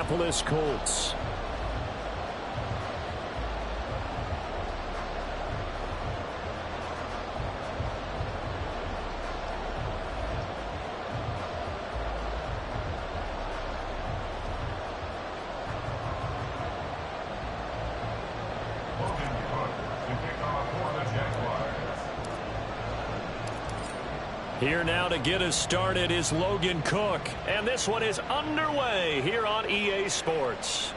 Indianapolis Colts. Here now to get us started is Logan Cook. And this one is underway here on EA Sports.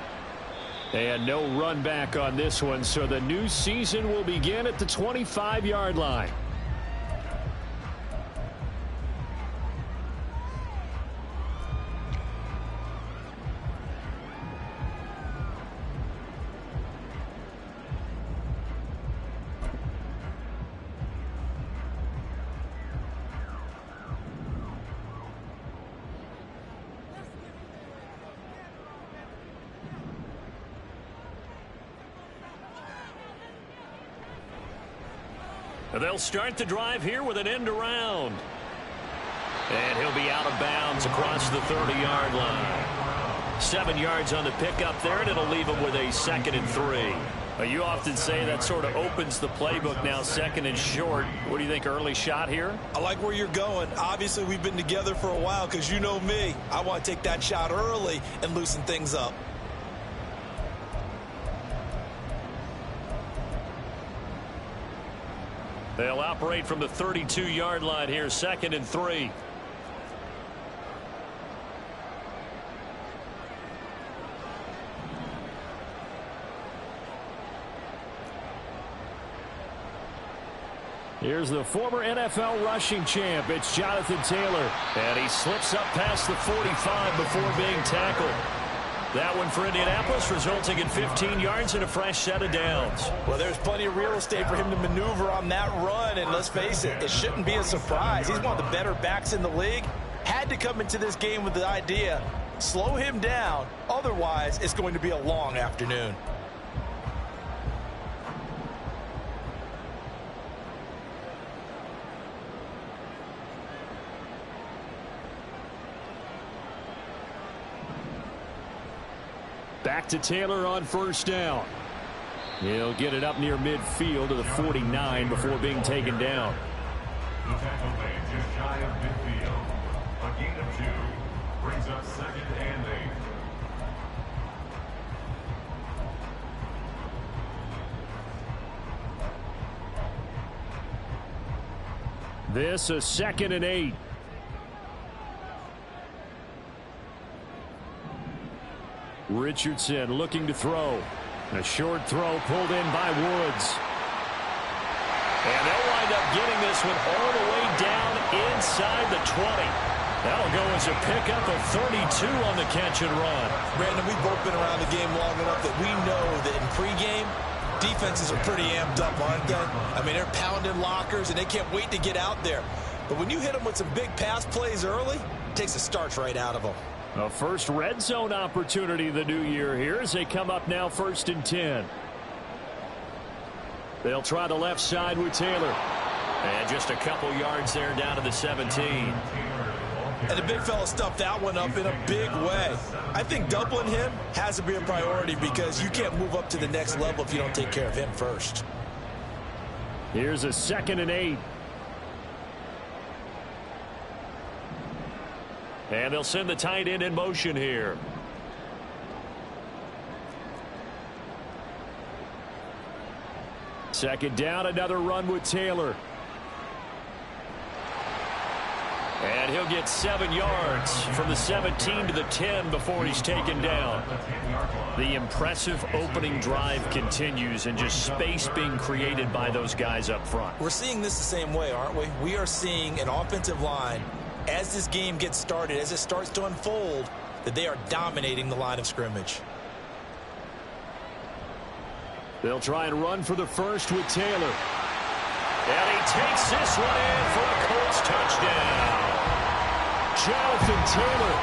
And no run back on this one, so the new season will begin at the 25-yard line. They'll start the drive here with an end around. And he'll be out of bounds across the 30-yard line. 7 yards on the pickup there, and it'll leave him with a 2nd and 3. You often say that sort of opens the playbook now, 2nd and short. What do you think, early shot here? I like where you're going. Obviously, we've been together for a while because you know me. I want to take that shot early and loosen things up. They'll operate from the 32-yard line here, 2nd and 3. Here's the former NFL rushing champ. It's Jonathan Taylor. And he slips up past the 45 before being tackled. That one for Indianapolis, resulting in 15 yards and a fresh set of downs. Well, there's plenty of real estate for him to maneuver on that run, and let's face it, it shouldn't be a surprise. He's one of the better backs in the league. Had to come into this game with the idea, slow him down, otherwise it's going to be a long afternoon. Back to Taylor on first down. He'll get it up near midfield to the 49 before being taken down. The tackle made just shy of midfield. A gain of 2 brings up 2nd and 8. This a 2nd and 8. Richardson looking to throw. A short throw pulled in by Woods. And they'll wind up getting this one all the way down inside the 20. That'll go as a pickup of 32 on the catch and run. Brandon, we've both been around the game long enough that we know that in pregame, defenses are pretty amped up, aren't they? I mean, they're pounding lockers, and they can't wait to get out there. But when you hit them with some big pass plays early, it takes the starch right out of them. A first red zone opportunity the new year here as they come up now 1st and 10. They'll try the left side with Taylor. And just a couple yards there down to the 17. And the big fella stuffed that one up in a big way. I think doubling him has to be a priority because you can't move up to the next level if you don't take care of him first. Here's a 2nd and 8. And they'll send the tight end in motion here. Second down, another run with Taylor. And he'll get 7 yards from the 17 to the 10 before he's taken down. The impressive opening drive continues and just space being created by those guys up front. We're seeing this the same way, aren't we? We are seeing an offensive line as this game gets started, as it starts to unfold, that they are dominating the line of scrimmage. They'll try and run for the first with Taylor. And he takes this one in for a Colts touchdown. Jonathan Taylor,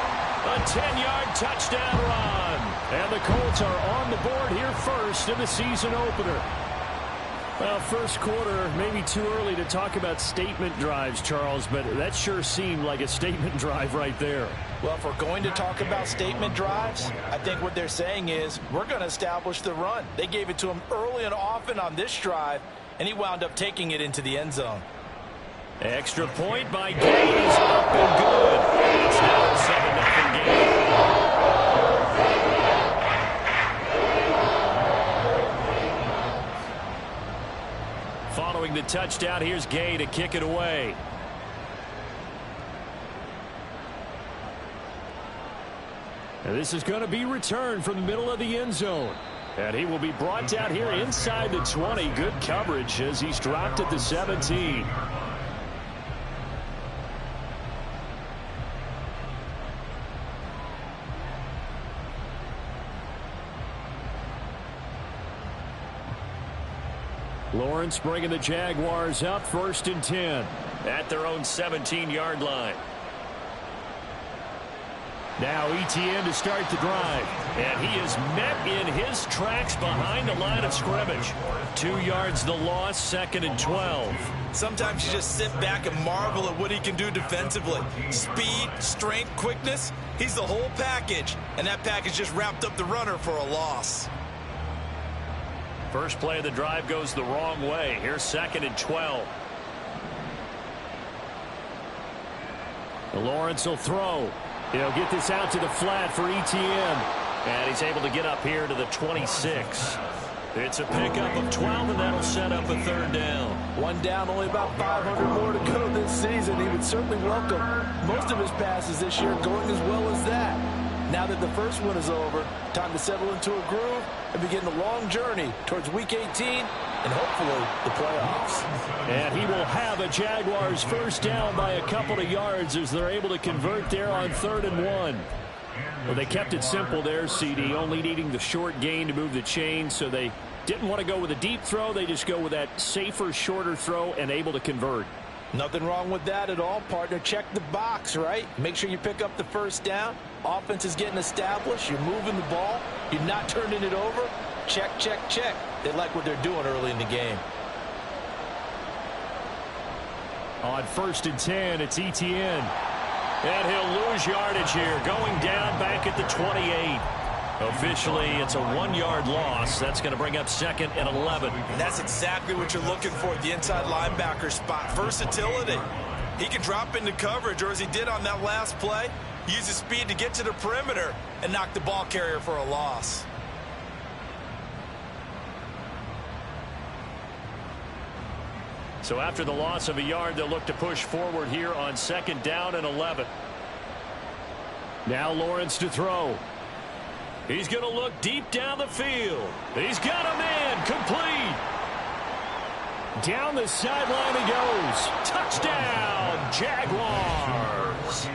a 10-yard touchdown run. And the Colts are on the board here first in the season opener. Well, first quarter, maybe too early to talk about statement drives, Charles, but that sure seemed like a statement drive right there. Well, if we're going to talk about statement drives, I think what they're saying is we're going to establish the run. They gave it to him early and often on this drive, and he wound up taking it into the end zone. Extra point by Gaines, up and good. It's now a 7-0 game. Following the touchdown, here's Gay to kick it away. And this is going to be returned from the middle of the end zone. And he will be brought down here inside the 20. Good coverage as he's dropped at the 17. Lawrence bringing the Jaguars up 1st and 10 at their own 17-yard line. Now Etienne to start the drive, and he is met in his tracks behind the line of scrimmage. 2 yards the loss, 2nd and 12. Sometimes you just sit back and marvel at what he can do defensively. Speed, strength, quickness, he's the whole package, and that package just wrapped up the runner for a loss. First play of the drive goes the wrong way. Here's 2nd and 12. Lawrence will throw. He'll get this out to the flat for Etienne. And he's able to get up here to the 26. It's a pickup of 12, and that'll set up a 3rd down. 1 down, only about 500 more to go this season. He would certainly welcome most of his passes this year going as well as that. Now that the first one is over, time to settle into a groove and begin the long journey towards Week 18 and hopefully the playoffs. And he will have a Jaguars 1st down by a couple of yards as they're able to convert there on 3rd and 1. Well, they kept it simple there, CD, only needing the short gain to move the chain, so they didn't want to go with a deep throw. They just go with that safer, shorter throw and able to convert. Nothing wrong with that at all, partner. Check the box, right? Make sure you pick up the 1st down. Offense is getting established. You're moving the ball. You're not turning it over. Check, check, check. They like what they're doing early in the game. On 1st and 10, it's Etienne. And he'll lose yardage here, going down back at the 28. Officially, it's a 1-yard loss. That's going to bring up 2nd and 11. And that's exactly what you're looking for at the inside linebacker spot. Versatility. He can drop into coverage, or as he did on that last play, use his speed to get to the perimeter and knock the ball carrier for a loss. So after the loss of a yard, they'll look to push forward here on 2nd down and 11. Now Lawrence to throw. He's going to look deep down the field. He's got a man, complete. Down the sideline he goes. Touchdown, Jaguars.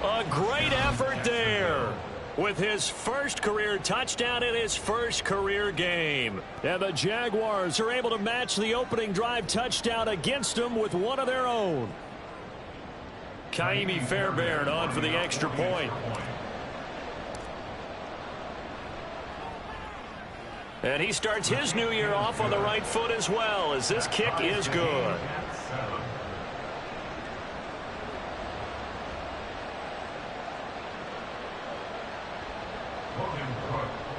A great effort there with his first career touchdown in his first career game. And the Jaguars are able to match the opening drive touchdown against them with one of their own. Kaimi Fairbairn on for the extra point. And he starts his new year off on the right foot as well, as this kick is good.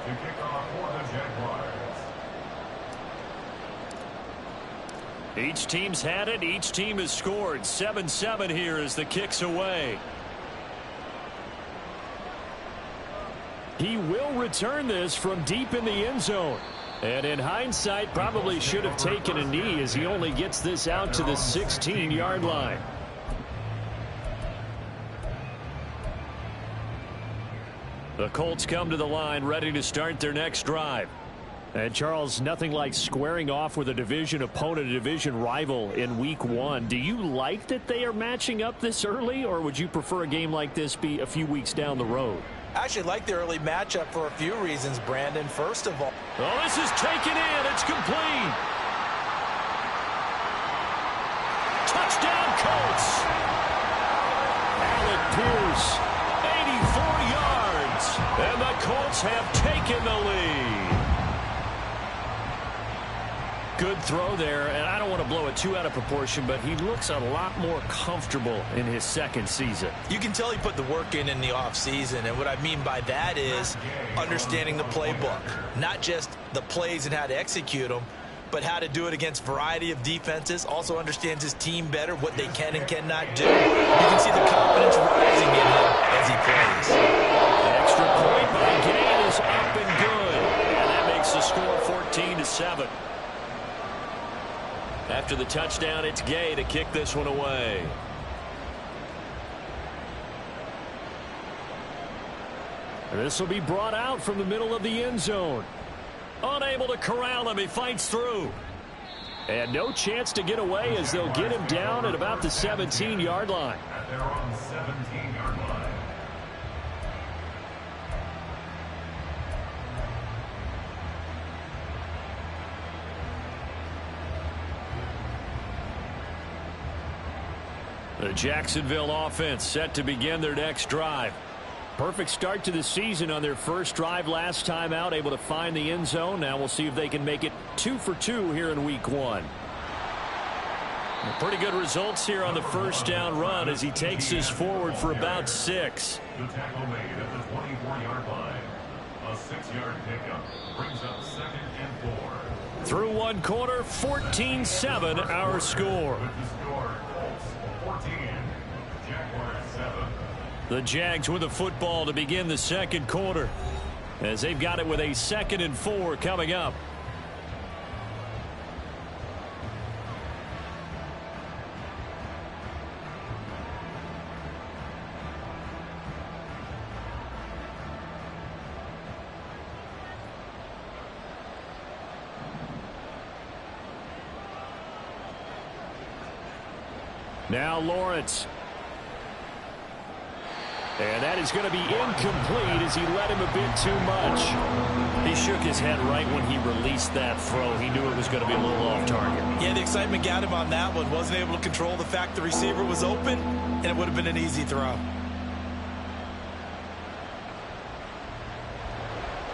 To kick off for the Jaguars. Each team's had it. Each team has scored. 7-7 here as the kick's away. He will return this from deep in the end zone. And in hindsight, probably should have taken a knee as he only gets this out to the 16-yard line. The Colts come to the line ready to start their next drive. And Charles, nothing like squaring off with a division opponent, a division rival in week 1. Do you like that they are matching up this early, or would you prefer a game like this be a few weeks down the road? I actually like the early matchup for a few reasons, Brandon. First of all, oh, this is taken in. It's complete. Touchdown, Colts. Alec Pierce, 84 yards. And the Colts have taken the lead. Good throw there, and I don't want to blow it too out of proportion, but he looks a lot more comfortable in his second season. You can tell he put the work in the offseason, and what I mean by that is understanding the playbook. Not just the plays and how to execute them, but how to do it against a variety of defenses. Also understands his team better, what they can and cannot do. You can see the confidence rising in him as he plays. The extra point by Gay is up and good. And that makes the score 14-7. After the touchdown, it's Gay to kick this one away. This will be brought out from the middle of the end zone. Unable to corral him. He fights through. And no chance to get away as they'll get him down at about the 17-yard line. At their own 17-yard line. The Jacksonville offense set to begin their next drive. Perfect start to the season on their first drive last time out, able to find the end zone. Now we'll see if they can make it 2 for 2 here in week 1. Pretty good results here on the first down run as he takes this forward for about 6. The tackle made at the 24-yard line. A 6-yard pickup brings up 2nd and 4. Through one quarter, 14-7 our score. With the score, Colts 14, Jaguars 7. The Jags with the football to begin the second quarter as they've got it with a 2nd and 4 coming up. Now Lawrence. And that is going to be incomplete as he let him a bit too much. He shook his head right when he released that throw. He knew it was going to be a little off target. Yeah, the excitement got him on that one. Wasn't able to control the fact the receiver was open, and it would have been an easy throw.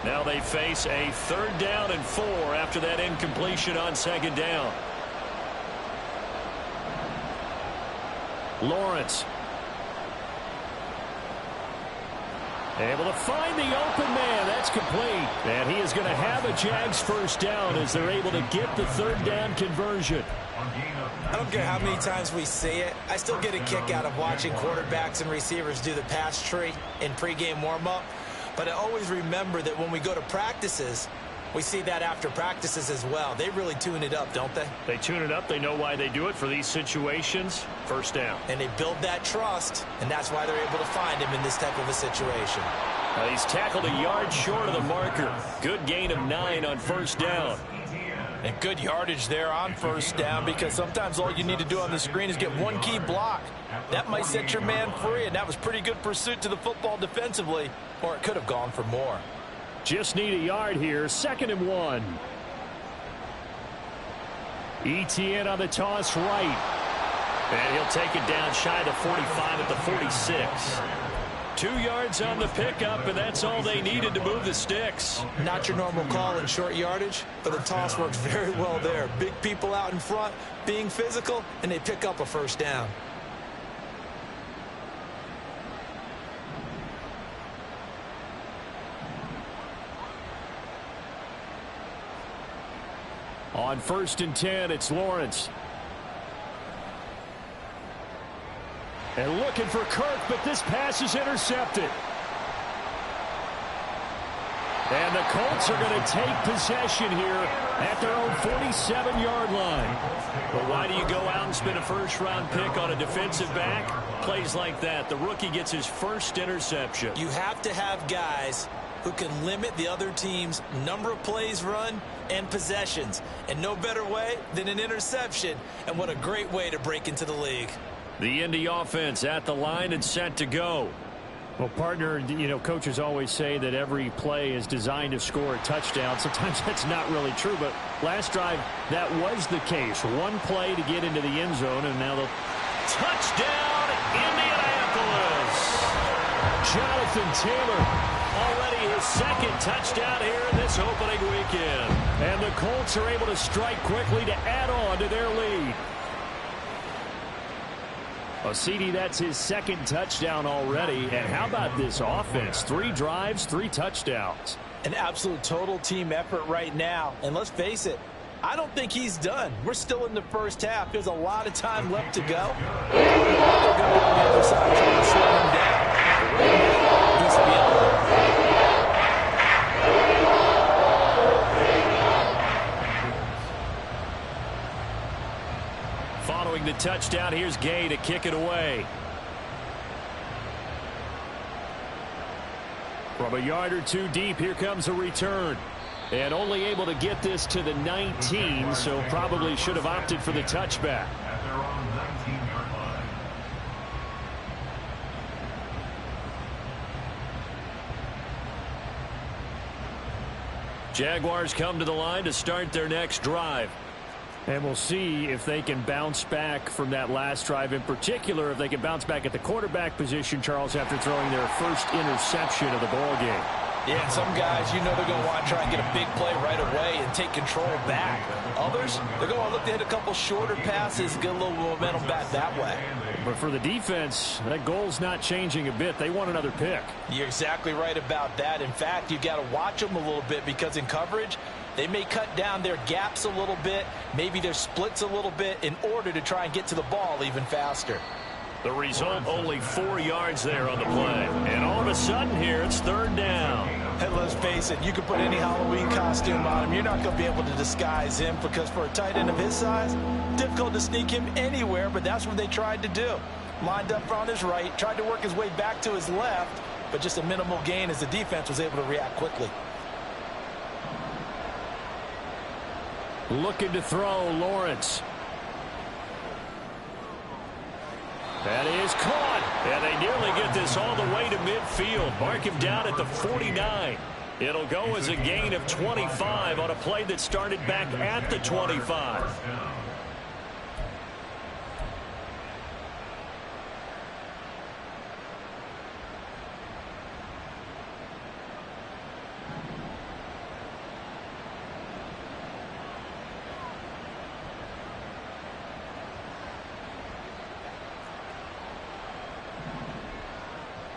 Now they face a 3rd down and 4 after that incompletion on 2nd down. Lawrence. Able to find the open man. That's complete. And he is going to have a Jags first down as they're able to get the 3rd down conversion. I don't care how many times we see it. I still get a kick out of watching quarterbacks and receivers do the pass tree in pregame warm-up. But I always remember that when we go to practices, we see that after practices as well. They really tune it up, don't they? They tune it up. They know why they do it for these situations. First down. And they build that trust, and that's why they're able to find him in this type of a situation. He's tackled a yard short of the marker. Good gain of 9 on first down. And good yardage there on first down because sometimes all you need to do on the screen is get one key block. That might set your man free, and that was pretty good pursuit to the football defensively, or it could have gone for more. Just need a yard here. 2nd and 1. ETN on the toss right. And he'll take it down shy of the 45 at the 46. 2 yards on the pickup, and that's all they needed to move the sticks. Not your normal call in short yardage, but the toss works very well there. Big people out in front, being physical, and they pick up a first down. On 1st and 10, it's Lawrence. And looking for Kirk, but this pass is intercepted. And the Colts are going to take possession here at their own 47-yard line. But why do you go out and spend a first-round pick on a defensive back? Plays like that. The rookie gets his first interception. You have to have guys who can limit the other team's number of plays run and possessions. And no better way than an interception. And what a great way to break into the league. The Indy offense at the line and set to go. Well, partner, you know, coaches always say that every play is designed to score a touchdown. Sometimes that's not really true, but last drive, that was the case. One play to get into the end zone, and now the touchdown, Indianapolis. Jonathan Taylor already his second touchdown here in this opening weekend. And the Colts are able to strike quickly to add on to their lead. Well, CD, that's his second touchdown already. And how about this offense? 3 drives, 3 touchdowns. An absolute total team effort right now. And let's face it, I don't think he's done. We're still in the first half. There's a lot of time left to go. They're going on the other side trying to slow him down. He's beyond. Following the touchdown, here's Gay to kick it away. From a yard or 2 deep, here comes a return. And only able to get this to the 19, so probably should have opted for the touchback. At their own 19-yard line. Jaguars come to the line to start their next drive. And we'll see if they can bounce back from that last drive. In particular, if they can bounce back at the quarterback position, Charles, after throwing their first interception of the ball game. Yeah, some guys, you know they're going to want to try and get a big play right away and take control back. Others, they're going to look to hit a couple shorter passes, get a little momentum back that way. But for the defense, that goal's not changing a bit. They want another pick. You're exactly right about that. In fact, you've got to watch them a little bit because in coverage, they may cut down their gaps a little bit, maybe their splits a little bit in order to try and get to the ball even faster. The result, only 4 yards there on the play. And all of a sudden here, it's 3rd down. And let's face it, you can put any Halloween costume on him. You're not going to be able to disguise him because for a tight end of his size, difficult to sneak him anywhere, but that's what they tried to do. Lined up on his right, tried to work his way back to his left, but just a minimal gain as the defense was able to react quickly. Looking to throw, Lawrence. That is caught. And they nearly get this all the way to midfield. Mark him down at the 49. It'll go as a gain of 25 on a play that started back at the 25.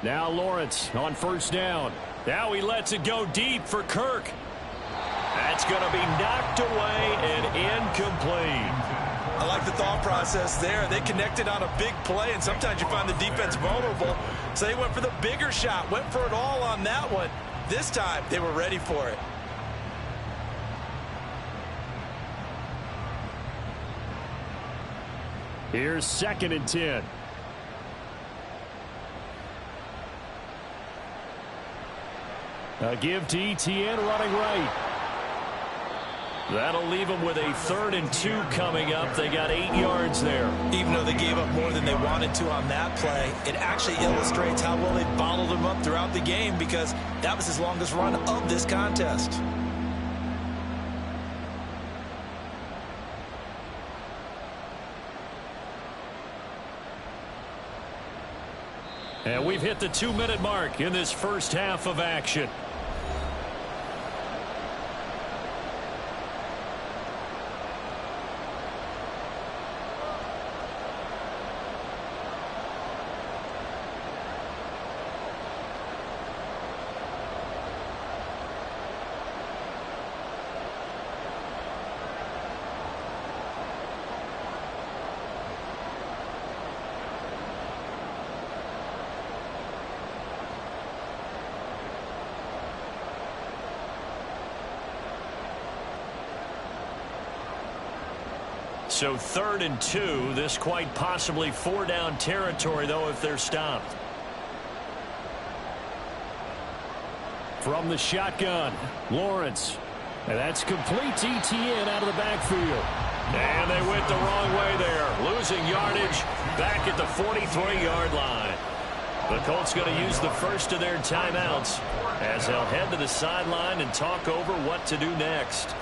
Now Lawrence on 1st down. Now he lets it go deep for Kirk. That's going to be knocked away and incomplete. I like the thought process there. They connected on a big play, and sometimes you find the defense vulnerable. So they went for the bigger shot, went for it all on that one. This time, they were ready for it. Here's 2nd and 10. A give to Etienne running right. That'll leave them with a 3rd and 2 coming up. They got 8 yards there. Even though they gave up more than they wanted to on that play, it actually illustrates how well they bottled them up throughout the game because that was his longest run of this contest. And we've hit the 2-minute mark in this first half of action. So 3rd and 2. This quite possibly 4-down territory, though, if they're stopped. From the shotgun, Lawrence. And that's complete to Etienne out of the backfield. And they went the wrong way there. Losing yardage back at the 43-yard line. The Colts going to use the first of their timeouts as they'll head to the sideline and talk over what to do next.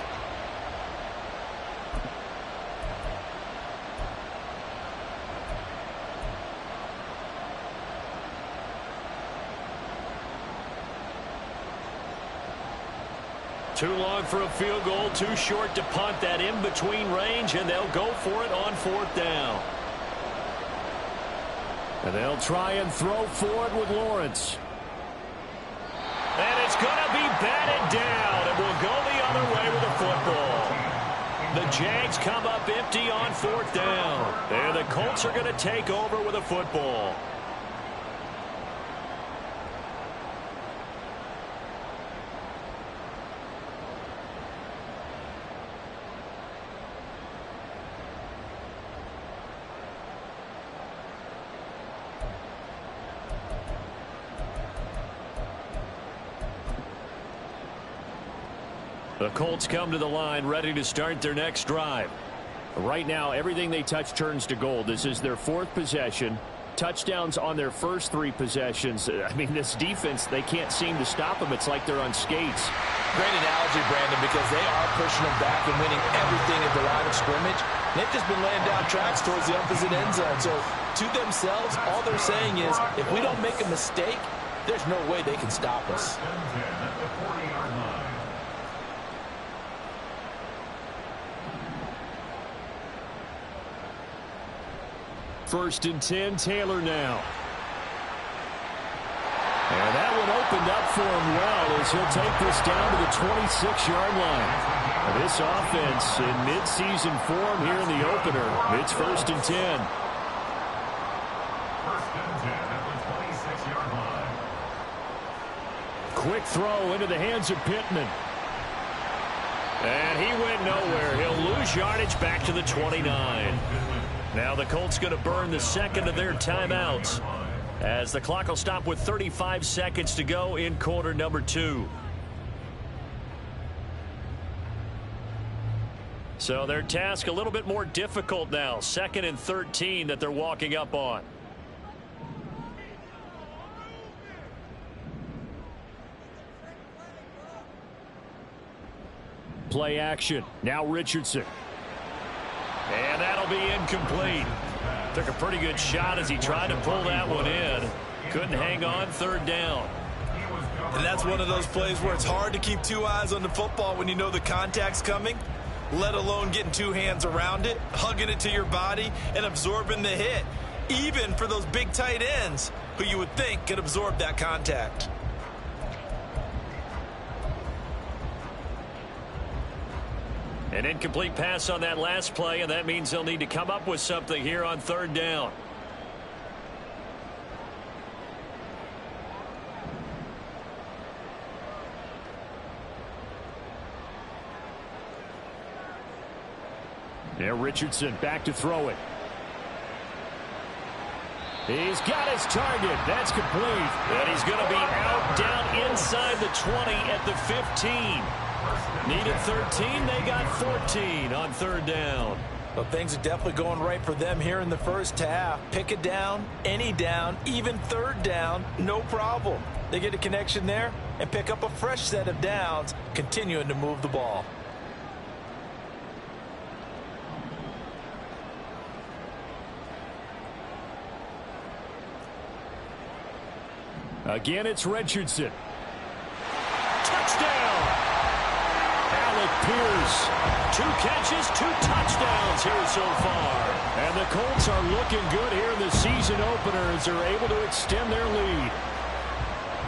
Too long for a field goal, too short to punt. That in-between range, and they'll go for it on 4th down. And they'll try and throw forward with Lawrence. And it's going to be batted down. It will go the other way with the football. The Jags come up empty on 4th down. And the Colts are going to take over with a football. The Colts come to the line ready to start their next drive. Right now, everything they touch turns to gold. This is their 4th possession. Touchdowns on their first 3 possessions. I mean, this defense, they can't seem to stop them. It's like they're on skates. Great analogy, Brandon, because they are pushing them back and winning everything at the line of scrimmage. They've just been laying down tracks towards the opposite end zone. So, to themselves, all they're saying is, if we don't make a mistake, there's no way they can stop us. First and 10, Taylor now. And that one opened up for him well as he'll take this down to the 26-yard line. This offense in midseason form here in the opener. It's first and 10. First and 10 at the 26-yard line. Quick throw into the hands of Pittman. And he went nowhere. He'll lose yardage back to the 29. Now the Colts going to burn the second of their timeouts as the clock will stop with 35 seconds to go in quarter number 2. So their task a little bit more difficult now. 2nd and 13 that they're walking up on. Play action. Now Richardson. And that'll be incomplete. Took a pretty good shot as he tried to pull that one in. Couldn't hang on 3rd down. And that's one of those plays where it's hard to keep 2 eyes on the football when you know the contact's coming, let alone getting 2 hands around it, hugging it to your body, and absorbing the hit, even for those big tight ends who you would think could absorb that contact. An incomplete pass on that last play, and that means they'll need to come up with something here on 3rd down. Now Richardson back to throw it. He's got his target. That's complete. And he's going to be out down inside the 20 at the 15. Needed 13. They got 14 on 3rd down. Well, things are definitely going right for them here in the first half. Pick it down, any down, even 3rd down, no problem. They get a connection there and pick up a fresh set of downs, continuing to move the ball. Again, it's Richardson. Touchdown! Alec Pierce. 2 catches, 2 touchdowns here so far. And the Colts are looking good here in the season opener as they're able to extend their lead.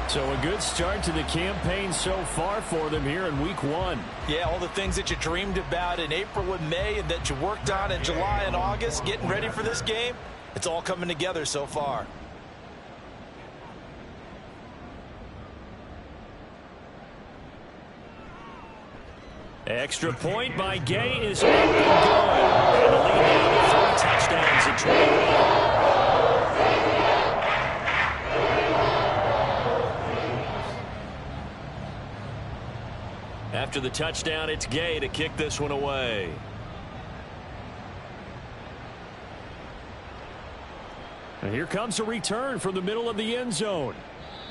So a good start to the campaign so far for them here in week 1. Yeah, all the things that you dreamed about in April and May and that you worked on in July and August, getting ready for this game, it's all coming together so far. Extra point by Gay is up and going. And the lead now to 3 touchdowns at 21. After the touchdown, it's Gay to kick this one away. And here comes a return from the middle of the end zone.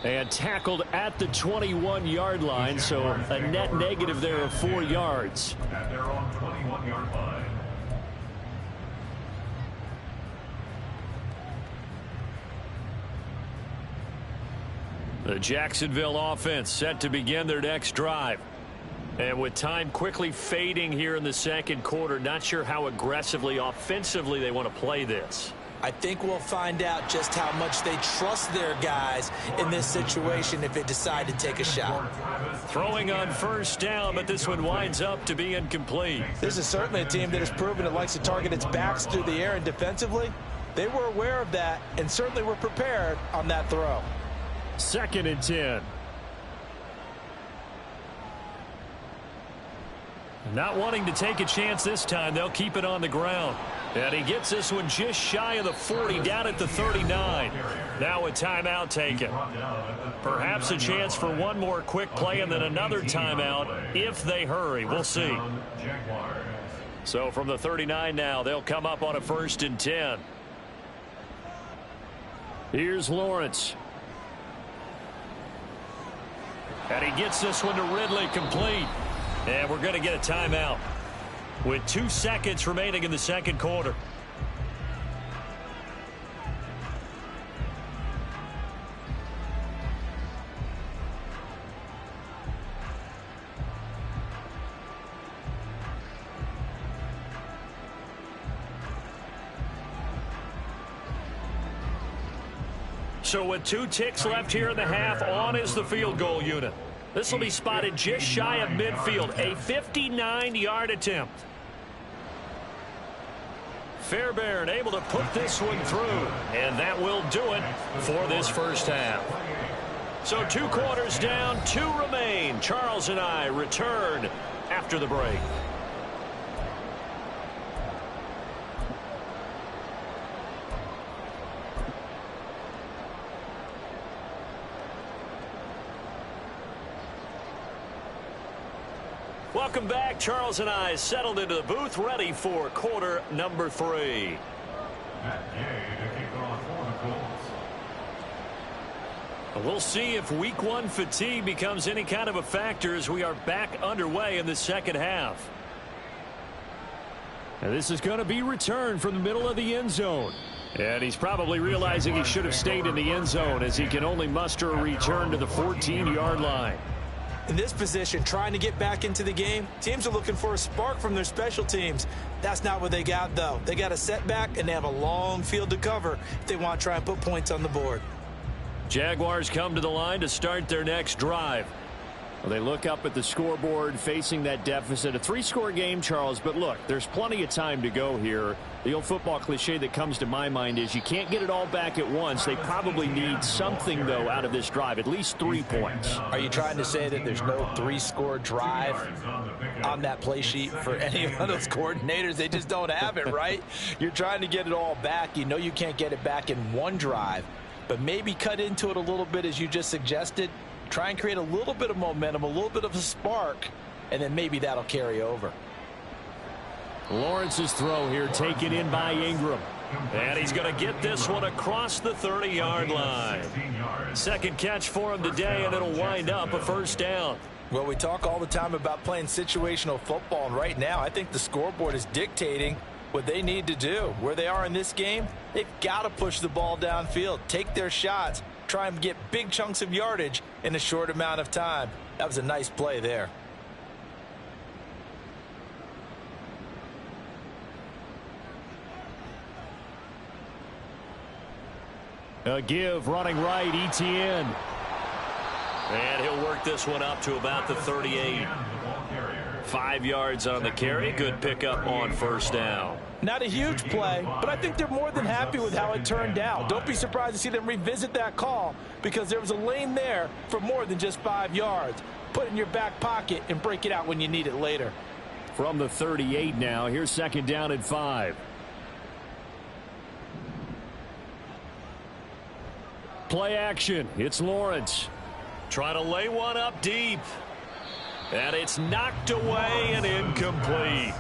And tackled at the 21-yard line, so a net negative there of 4 yards. At their own 21-yard line. The Jacksonville offense set to begin their next drive. And with time quickly fading here in the second quarter, not sure how aggressively, offensively they want to play this. I think we'll find out just how much they trust their guys in this situation if they decide to take a shot. Throwing on first down, but this one winds up to be incomplete. This is certainly a team that has proven it likes to target its backs through the air, and defensively, they were aware of that and certainly were prepared on that throw. 2nd and 10. Not wanting to take a chance this time, they'll keep it on the ground. And he gets this one just shy of the 40, down at the 39. Now a timeout taken. Perhaps a chance for one more quick play and then another timeout if they hurry. We'll see. So from the 39 now, they'll come up on a 1st and 10. Here's Lawrence. And he gets this one to Ridley, complete. And we're going to get a timeout with 2 seconds remaining in the second quarter. So with 2 ticks left here in the half, on is the field goal unit. This will be spotted just shy of midfield, a 59-yard attempt. Fairbairn able to put this one through, and that will do it for this first half. So 2 quarters down, 2 remain. Charles and I return after the break. Welcome back. Charles and I settled into the booth, ready for quarter number 3. We'll see if week 1 fatigue becomes any kind of a factor as we are back underway in the second half. And this is going to be returned from the middle of the end zone. And he's probably realizing he should have stayed in the end zone as he can only muster a return to the 14-yard line. In this position, trying to get back into the game, teams are looking for a spark from their special teams. That's not what they got, though. They got a setback, and they have a long field to cover if they want to try and put points on the board. Jaguars come to the line to start their next drive. Well, they look up at the scoreboard facing that deficit. A 3-score game, Charles, but look, there's plenty of time to go here. The old football cliche that comes to my mind is you can't get it all back at once. They probably need something, though, out of this drive, at least 3 points. Are you trying to say that there's no 3-score drive on that play sheet for any of those coordinators? They just don't have it, right? You're trying to get it all back. You know you can't get it back in one drive, but maybe cut into it a little bit as you just suggested. Try and create a little bit of momentum, a little bit of a spark, and then maybe that'll carry over. Lawrence's throw here taken in by Ingram. And he's going to get this one across the 30-yard line. Second catch for him today, and it'll wind up a first down. Well, we talk all the time about playing situational football, and right now I think the scoreboard is dictating what they need to do. Where they are in this game, they've got to push the ball downfield, take their shots, try and get big chunks of yardage in a short amount of time. That was a nice play there. A give running right, Etienne. And he'll work this one up to about the 38. 5 yards on the carry. Good pickup on first down. Not a huge play, but I think they're more than happy with how it turned out. Don't be surprised to see them revisit that call because there was a lane there for more than just 5 yards. Put it in your back pocket and break it out when you need it later. From the 38 now, here's second down and 5. Play action. It's Lawrence. Trying to lay one up deep. And it's knocked away and incomplete.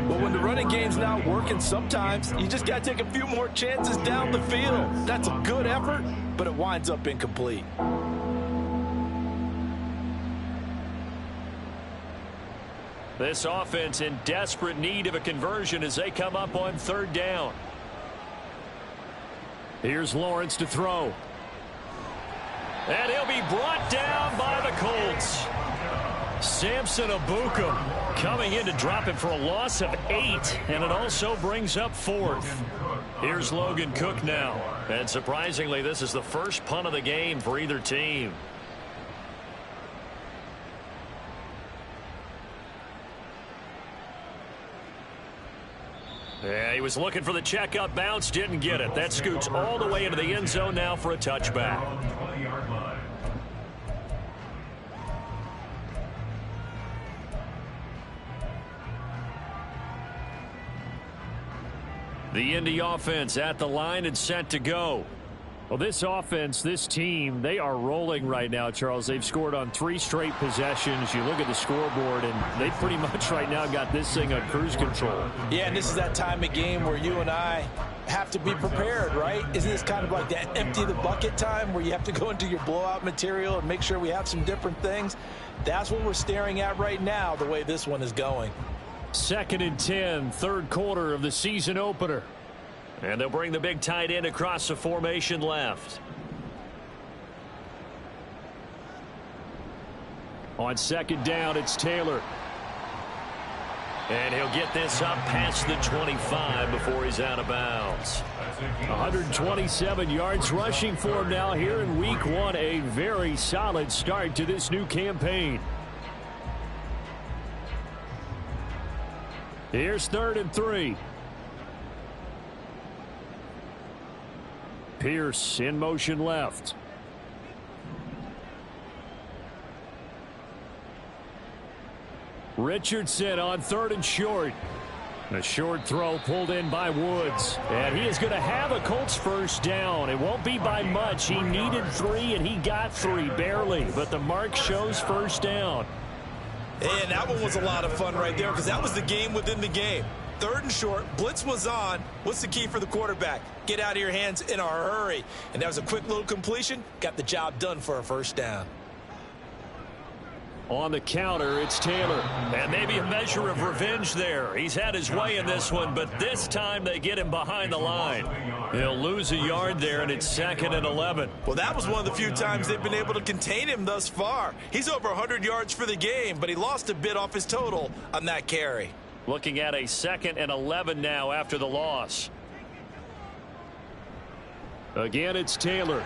Well, when the running game's not working, sometimes you just got to take a few more chances down the field. That's a good effort, but it winds up incomplete. This offense in desperate need of a conversion as they come up on third down. Here's Lawrence to throw. And he'll be brought down by the Colts. Samson Abukum coming in to drop it for a loss of 8, and it also brings up 4th. Here's Logan Cook now. And surprisingly, this is the first punt of the game for either team. Yeah, he was looking for the checkup bounce, didn't get it. That scoots all the way into the end zone now for a touchback. The Indy offense at the line and set to go. Well, this offense, this team, they are rolling right now, Charles. They've scored on 3 straight possessions. You look at the scoreboard, and they pretty much right now got this thing on cruise control. Yeah, and this is that time of game where you and I have to be prepared, right? Isn't this kind of like that empty the bucket time where you have to go into your blowout material and make sure we have some different things? That's what we're staring at right now, the way this one is going. 2nd and 10, third quarter of the season opener. And they'll bring the big tight end across the formation left. On 2nd down, it's Taylor. And he'll get this up past the 25 before he's out of bounds. 127 yards rushing for him now here in week 1. A very solid start to this new campaign. Here's 3rd and 3. Pierce in motion left. Richardson on 3rd and short. A short throw pulled in by Woods. And he is going to have a Colts first down. It won't be by much. He needed 3, and he got 3, barely. But the mark shows first down. And that one was a lot of fun right there because that was the game within the game. 3rd and short, blitz was on. What's the key for the quarterback? Get out of your hands in a hurry. And that was a quick little completion. Got the job done for a first down. On the counter, it's Taylor. And maybe a measure of revenge there. He's had his way in this one, but this time they get him behind the line. He'll lose a yard there, and it's 2nd and 11. Well, that was one of the few times they've been able to contain him thus far. He's over 100 yards for the game, but he lost a bit off his total on that carry. Looking at a 2nd and 11 now after the loss. Again, it's Taylor.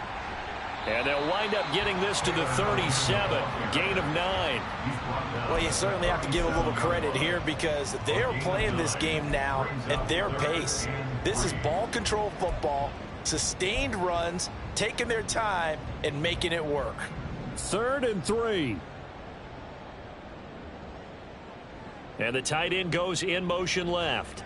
And they'll wind up getting this to the 37. Gain of 9. Well, you certainly have to give a little credit here because they're playing this game now at their pace. This is ball control football, sustained runs, taking their time and making it work. 3rd and 3. And the tight end goes in motion left.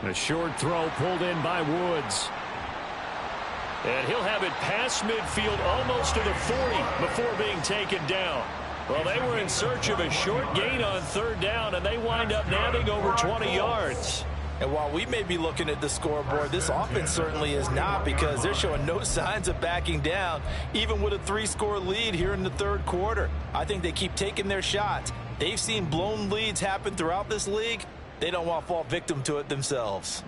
A short throw pulled in by Woods. And he'll have it past midfield almost to the 40 before being taken down. Well, they were in search of a short gain on 3rd down, and they wind up nabbing over 20 yards. And while we may be looking at the scoreboard, this offense certainly is not because they're showing no signs of backing down, even with a 3-score lead here in the 3rd quarter. I think they keep taking their shots. They've seen blown leads happen throughout this league. They don't want to fall victim to it themselves.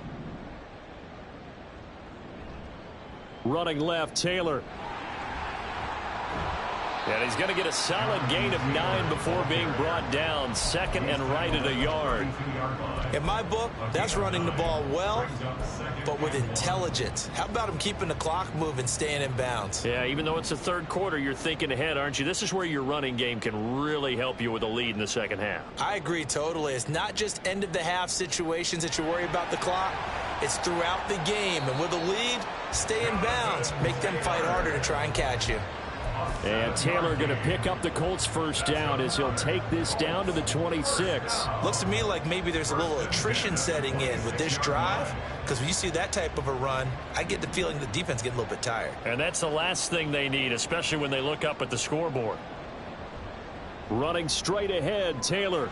Running left, Taylor. And he's going to get a solid gain of 9 before being brought down. 2nd and right at a yard. In my book, that's running the ball well, but with intelligence. How about him keeping the clock moving, staying in bounds? Yeah, even though it's the 3rd quarter, you're thinking ahead, aren't you? This is where your running game can really help you with a lead in the 2nd half. I agree totally. It's not just end-of-the-half situations that you worry about the clock. It's throughout the game. And with a lead, stay in bounds. Make them fight harder to try and catch you. And Taylor going to pick up the Colts first down as he'll take this down to the 26. Looks to me like maybe there's a little attrition setting in with this drive, because when you see that type of a run, I get the feeling the defense get a little bit tired. And that's the last thing they need, especially when they look up at the scoreboard. Running straight ahead, Taylor.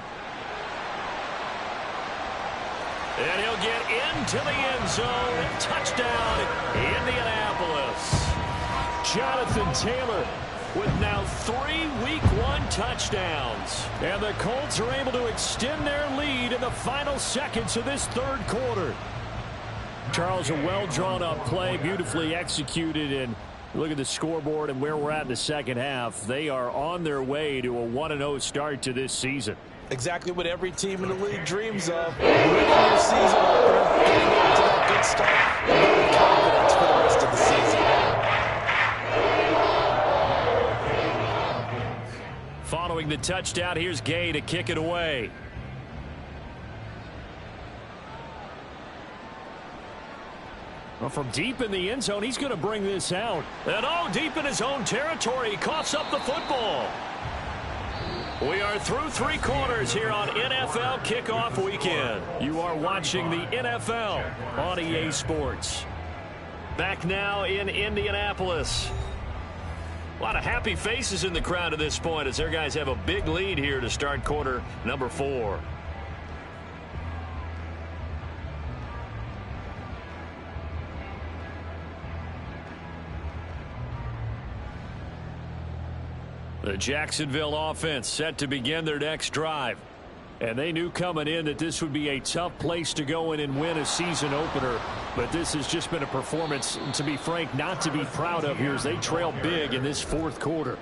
And he'll get into the end zone. Touchdown, Indianapolis. Jonathan Taylor with now 3 Week 1 touchdowns. And the Colts are able to extend their lead in the final seconds of this third quarter. Charles, a well-drawn-up play, beautifully executed, and look at the scoreboard and where we're at in the second half. They are on their way to a 1-0 start to this season. Exactly what every team in the league dreams of. Winning your season opener, getting into that good start, and building confidence for the rest of the season. Following the touchdown, here's Gay to kick it away. Well, from deep in the end zone, he's going to bring this out. And deep in his own territory, he coughs up the football. We are through 3 quarters here on NFL Kickoff Weekend. You are watching the NFL on EA Sports. Back now in Indianapolis. A lot of happy faces in the crowd at this point as their guys have a big lead here to start quarter number 4. The Jacksonville offense set to begin their next drive. And they knew coming in that this would be a tough place to go in and win a season opener. But this has just been a performance, to be frank, not to be proud of here as they trail big in this fourth quarter.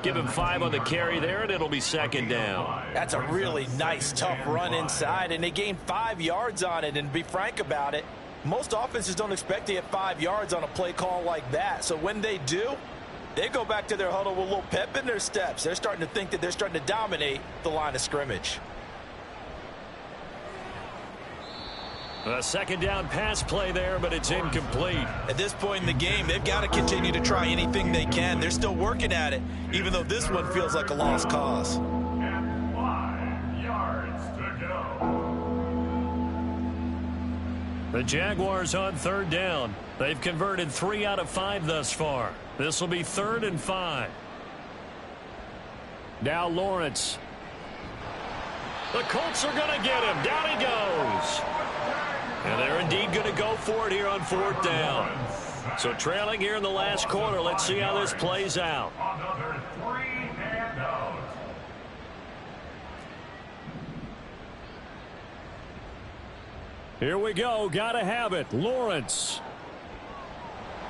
Give him 5 on the carry there, and it'll be second down. That's a really nice, tough run inside, and they gained 5 yards on it. And to be frank about it, most offenses don't expect to get 5 yards on a play call like that. So when they do, they go back to their huddle with a little pep in their steps. They're starting to think that they're starting to dominate the line of scrimmage. A second down pass play there, but it's incomplete. At this point in the game, they've got to continue to try anything they can. They're still working at it, even though this one feels like a lost cause. And 5 yards to go. The Jaguars on third down. They've converted 3 out of 5 thus far. This will be 3rd and 5. Now Lawrence. The Colts are going to get him. Down he goes. And they're indeed going to go for it here on 4th down. So trailing here in the last quarter. Let's see how this plays out. Another 3 and out. Here we go. Got to have it. Lawrence.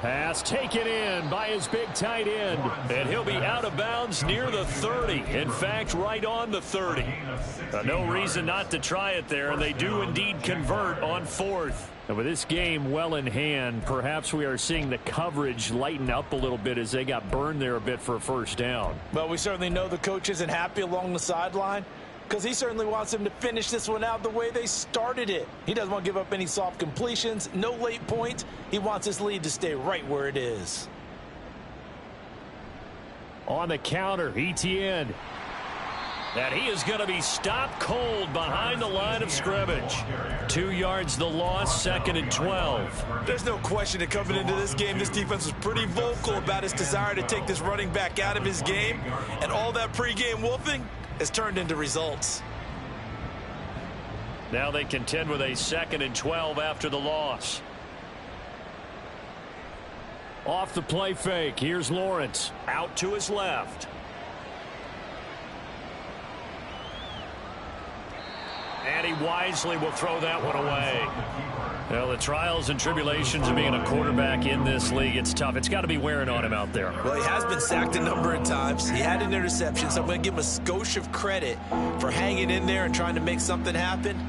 Pass taken in by his big tight end. And he'll be out of bounds near the 30. In fact, right on the 30. No reason not to try it there, and they do indeed convert on 4th. And with this game well in hand, perhaps we are seeing the coverage lighten up a little bit as they got burned there a bit for a first down. Well, we certainly know the coach isn't happy along the sideline because he certainly wants them to finish this one out the way they started it. He doesn't want to give up any soft completions, no late points. He wants his lead to stay right where it is. On the counter, Etienne. And he is going to be stopped cold behind the line of scrimmage. 2 yards the loss, 2nd and 12. There's no question that coming into this game, this defense was pretty vocal about his desire to take this running back out of his game. And all that pregame wolfing has turned into results. Now they contend with a 2nd and 12 after the loss. Off the play fake, here's Lawrence. Out to his left. And he wisely will throw that one away. Well, the trials and tribulations of being a quarterback in this league, it's tough. It's got to be wearing on him out there. Well, he has been sacked a number of times. He had an interception, so I'm going to give him a skosh of credit for hanging in there and trying to make something happen,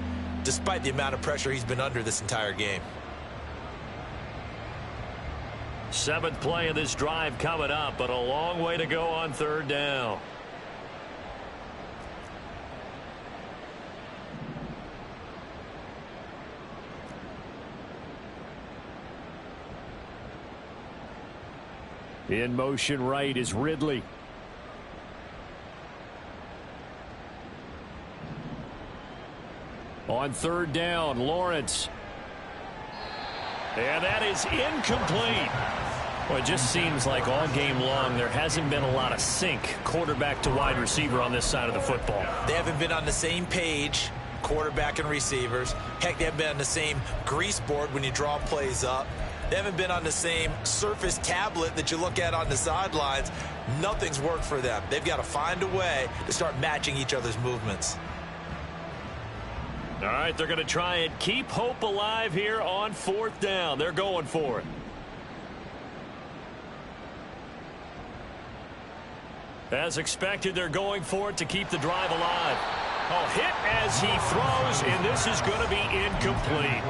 despite the amount of pressure he's been under this entire game. 7th play of this drive coming up, but a long way to go on 3rd down. In motion right is Ridley. On 3rd down, Lawrence. And that is incomplete. Well, it just seems like all game long there hasn't been a lot of sync quarterback to wide receiver on this side of the football. They haven't been on the same page, quarterback and receivers. Heck, they haven't been on the same grease board when you draw plays up. They haven't been on the same Surface tablet that you look at on the sidelines. Nothing's worked for them. They've got to find a way to start matching each other's movements. All right, they're going to try and keep hope alive here on 4th down. They're going for it. As expected, they're going for it to keep the drive alive. Oh, hit as he throws, and this is going to be incomplete.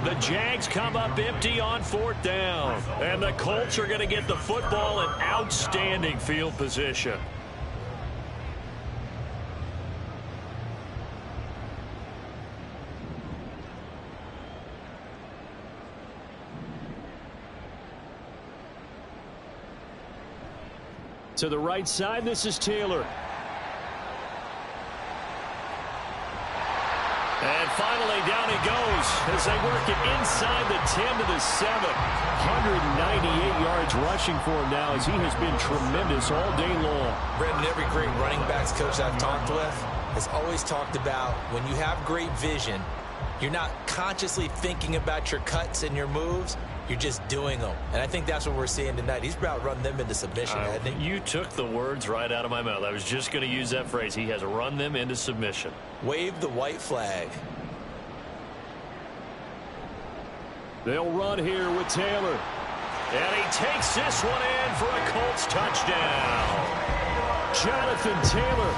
The Jags come up empty on 4th down, and the Colts are going to get the football in outstanding field position. To the right side, this is Taylor. And finally, down he goes as they work it inside the 10 to the 7. 198 yards rushing for him now as he has been tremendous all day long. Brendan, every great running backs coach I've talked with has always talked about when you have great vision, you're not consciously thinking about your cuts and your moves. You're just doing them. And I think that's what we're seeing tonight. He's about run them into submission, hasn't he? You took the words right out of my mouth. I was just going to use that phrase. He has run them into submission. Wave the white flag. They'll run here with Taylor. And he takes this one in for a Colts touchdown. Jonathan Taylor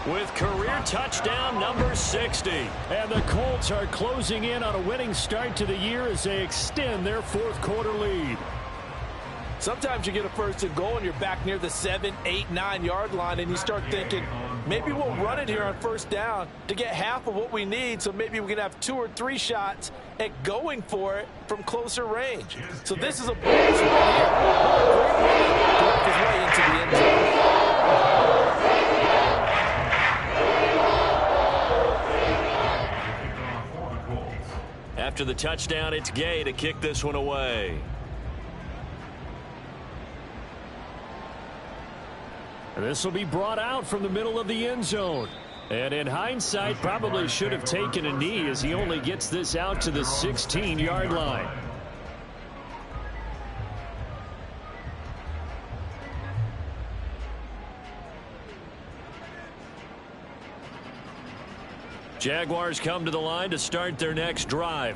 with career touchdown number 60. And the Colts are closing in on a winning start to the year as they extend their 4th quarter lead. Sometimes you get a 1st and goal and you're back near the 7, 8, 9 yard line and you start thinking, maybe we'll run it here on 1st down to get half of what we need, so maybe we can have 2 or 3 shots at going for it from closer range. So this is a bonus right here. To work his way into the end zone. After the touchdown, it's Gay to kick this one away. And this will be brought out from the middle of the end zone. And in hindsight, probably should have taken a knee as he only gets this out to the 16-yard line. Jaguars come to the line to start their next drive.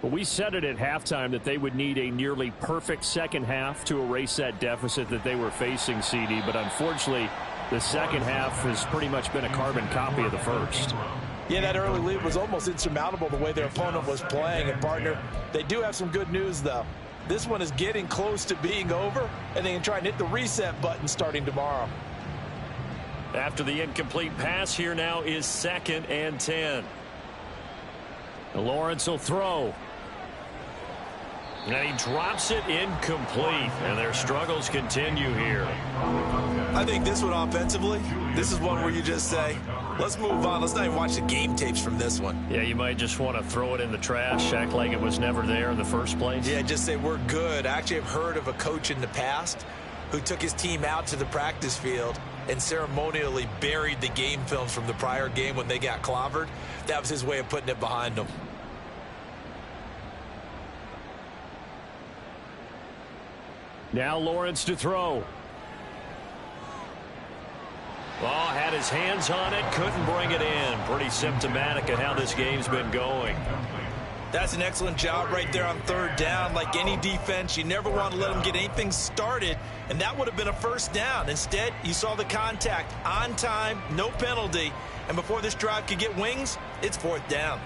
But we said it at halftime that they would need a nearly perfect second half to erase that deficit that they were facing, CD. But unfortunately, the second half has pretty much been a carbon copy of the first. Yeah, that early lead was almost insurmountable the way their opponent was playing. And, partner, they do have some good news, though. This one is getting close to being over, and they can try and hit the reset button starting tomorrow. After the incomplete pass, here now is 2nd and 10. Lawrence will throw. And he drops it incomplete. And their struggles continue here. I think this one offensively, this is one where you just say, let's move on. Let's not even watch the game tapes from this one. Yeah, you might just want to throw it in the trash, act like it was never there in the first place. Yeah, just say we're good. I actually have heard of a coach in the past who took his team out to the practice field and ceremonially buried the game films from the prior game when they got clobbered. That was his way of putting it behind them. Now Lawrence to throw. Oh, had his hands on it, couldn't bring it in. Pretty symptomatic of how this game's been going. That's an excellent job right there on 3rd down. Like any defense, you never want to let them get anything started, and that would have been a 1st down. Instead, you saw the contact on time, no penalty, and before this drive could get wings, it's 4th down.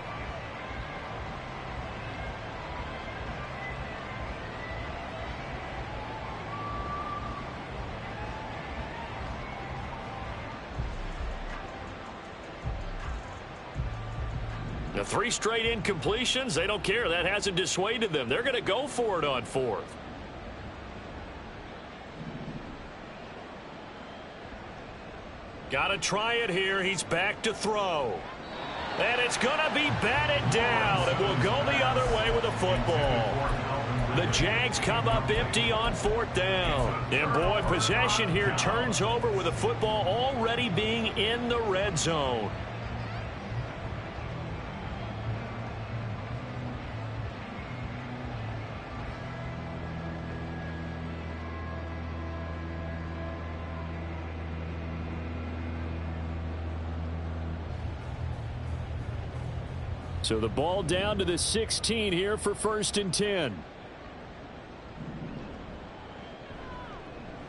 Now 3 straight incompletions, they don't care. That hasn't dissuaded them. They're going to go for it on 4th. Got to try it here. He's back to throw. And it's going to be batted down. It will go the other way with the football. The Jags come up empty on 4th down. And boy, possession here turns over with the football already being in the red zone. So the ball down to the 16 here for 1st and 10.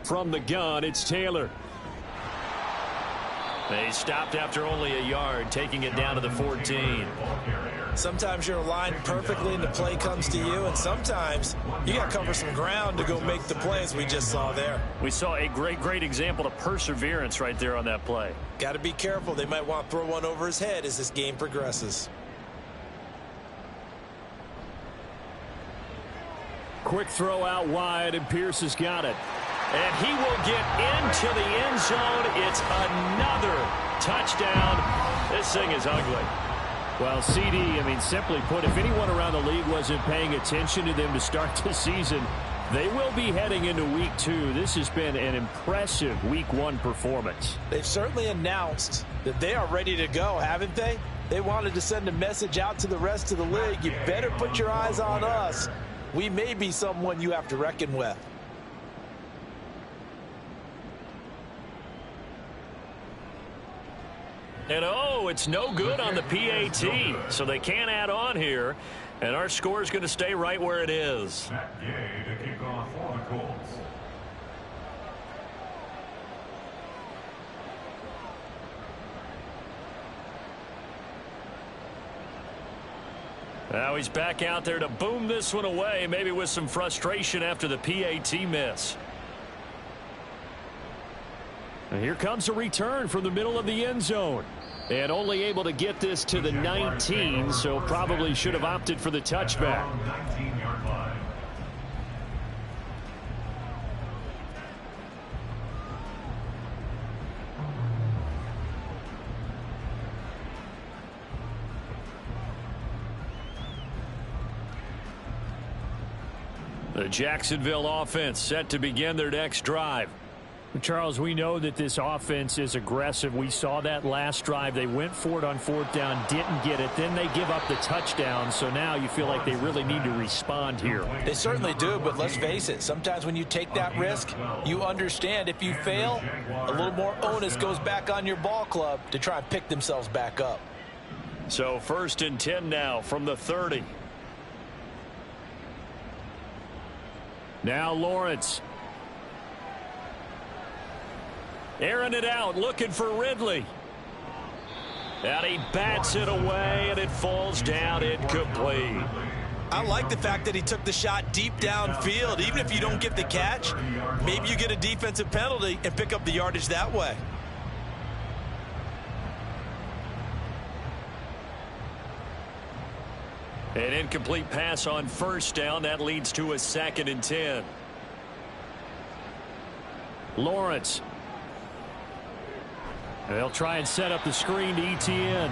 From the gun, it's Taylor. They stopped after only a yard, taking it down to the 14. Sometimes you're aligned perfectly and the play comes to you, and sometimes you got to cover some ground to go make the plays we just saw there. We saw a great example of perseverance right there on that play. Got to be careful. They might want to throw one over his head as this game progresses. Quick throw out wide, and Pierce has got it. And he will get into the end zone. It's another touchdown. This thing is ugly. Well, CD, simply put, if anyone around the league wasn't paying attention to them to start the season, they will be heading into week 2. This has been an impressive week 1 performance. They've certainly announced that they are ready to go, haven't they? They wanted to send a message out to the rest of the league. You better put your eyes on us. We may be someone you have to reckon with. And it's no good on the PAT, so they can't add on here, and our score is going to stay right where it is. Matt Gay to kick off for the Colts. Now he's back out there to boom this one away, maybe with some frustration after the PAT miss. And here comes a return from the middle of the end zone. And only able to get this to the 19, so probably should have opted for the touchback. 19-yard line. The Jacksonville offense set to begin their next drive. Charles, we know that this offense is aggressive. We saw that last drive. They went for it on 4th down, didn't get it. Then they give up the touchdown. So now you feel like they really need to respond here. They certainly do, but let's face it. Sometimes when you take that risk, you understand if you fail, a little more onus goes back on your ball club to try and pick themselves back up. So 1st and 10 now from the 30. Now Lawrence. Airing it out, looking for Ridley. And he bats it away, and it falls down incomplete. I like the fact that he took the shot deep downfield. Even if you don't get the catch, maybe you get a defensive penalty and pick up the yardage that way. An incomplete pass on 1st down. That leads to a 2nd and 10. Lawrence. They'll try and set up the screen to ETN.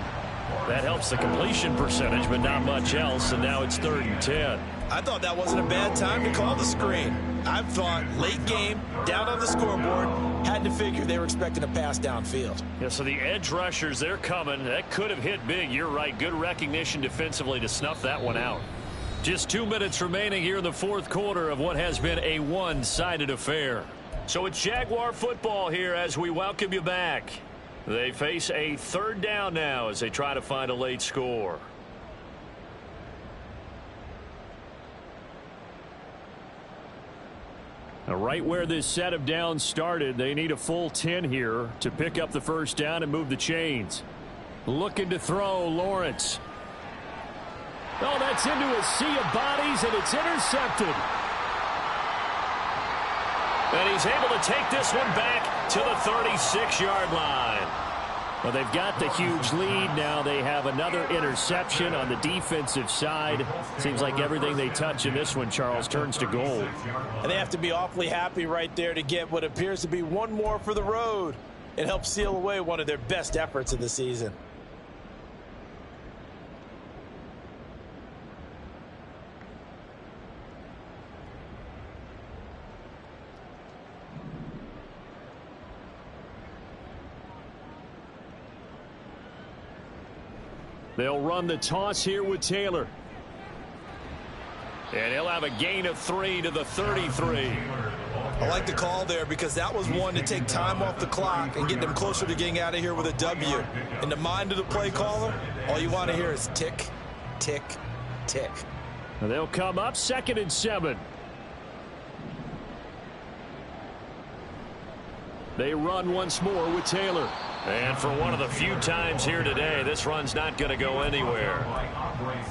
That helps the completion percentage, but not much else, and now it's 3rd and 10. I thought that wasn't a bad time to call the screen. I thought late game, down on the scoreboard, had to figure they were expecting a pass downfield. Yeah, so the edge rushers, they're coming. That could have hit big. You're right. Good recognition defensively to snuff that one out. Just 2 minutes remaining here in the 4th quarter of what has been a one-sided affair. So it's Jaguar football here as we welcome you back. They face a 3rd down now as they try to find a late score. Now, right where this set of downs started, they need a full 10 here to pick up the 1st down and move the chains. Looking to throw, Lawrence. Oh, that's into a sea of bodies, and it's intercepted. And he's able to take this one back to the 36-yard line. Well, they've got the huge lead. Now they have another interception on the defensive side. Seems like everything they touch in this one, Charles, turns to gold. And they have to be awfully happy right there to get what appears to be one more for the road. It helps seal away one of their best efforts of the season. They'll run the toss here with Taylor. And he'll have a gain of 3 to the 33. I like the call there because that was one to take time off the clock and get them closer to getting out of here with a W. In the mind of the play caller, all you want to hear is tick, tick, tick. They'll come up 2nd and 7. They run once more with Taylor. And for one of the few times here today, this run's not going to go anywhere.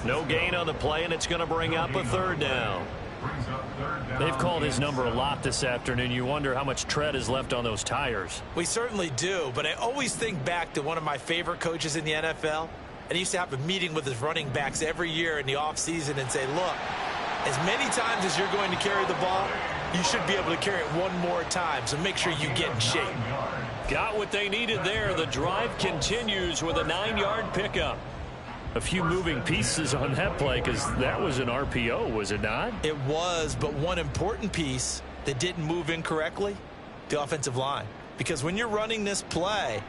No gain on the play, and it's going to bring up a 3rd down. They've called his number a lot this afternoon. You wonder how much tread is left on those tires. We certainly do, but I always think back to one of my favorite coaches in the NFL. And he used to have a meeting with his running backs every year in the offseason and say, look, as many times as you're going to carry the ball, you should be able to carry it one more time, so make sure you get in shape. Got what they needed there. The drive continues with a 9-yard pickup. A few moving pieces on that play because that was an RPO, was it not? It was, but one important piece that didn't move incorrectly, the offensive line. Because when you're running this play,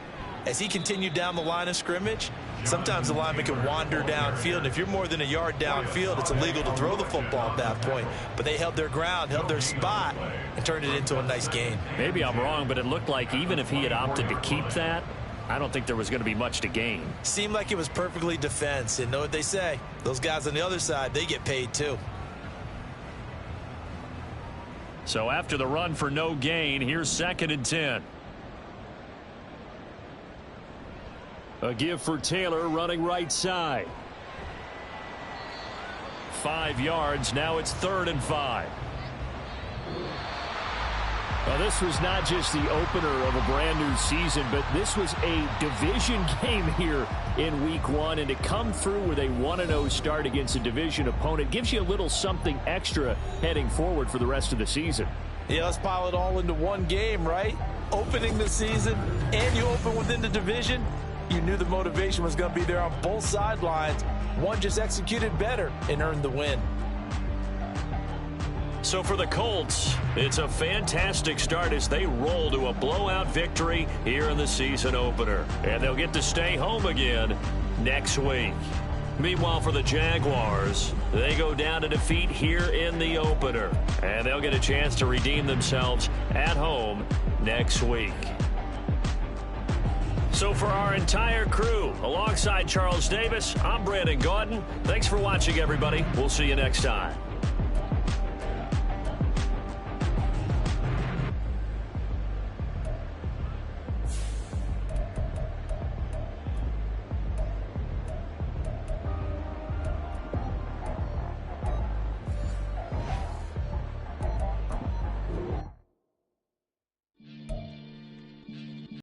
as he continued down the line of scrimmage, sometimes the lineman can wander downfield. And if you're more than a yard downfield, it's illegal to throw the football at that point. But they held their ground, held their spot, and turned it into a nice gain. Maybe I'm wrong, but it looked like even if he had opted to keep that, I don't think there was going to be much to gain. Seemed like it was perfectly defense. And know what they say? Those guys on the other side, they get paid too. So after the run for no gain, here's 2nd and 10. A give for Taylor running right side. 5 yards. Now it's 3rd and 5. Well, this was not just the opener of a brand new season, but this was a division game here in week 1. And to come through with a 1-0 start against a division opponent gives you a little something extra heading forward for the rest of the season. Yeah, let's pile it all into one game, right? Opening the season, and you open within the division. You knew the motivation was going to be there on both sidelines. One just executed better and earned the win. So for the Colts, it's a fantastic start as they roll to a blowout victory here in the season opener. And they'll get to stay home again next week. Meanwhile, for the Jaguars, they go down to defeat here in the opener. And they'll get a chance to redeem themselves at home next week. So for our entire crew, alongside Charles Davis, I'm Brandon Gaudin. Thanks for watching, everybody. We'll see you next time.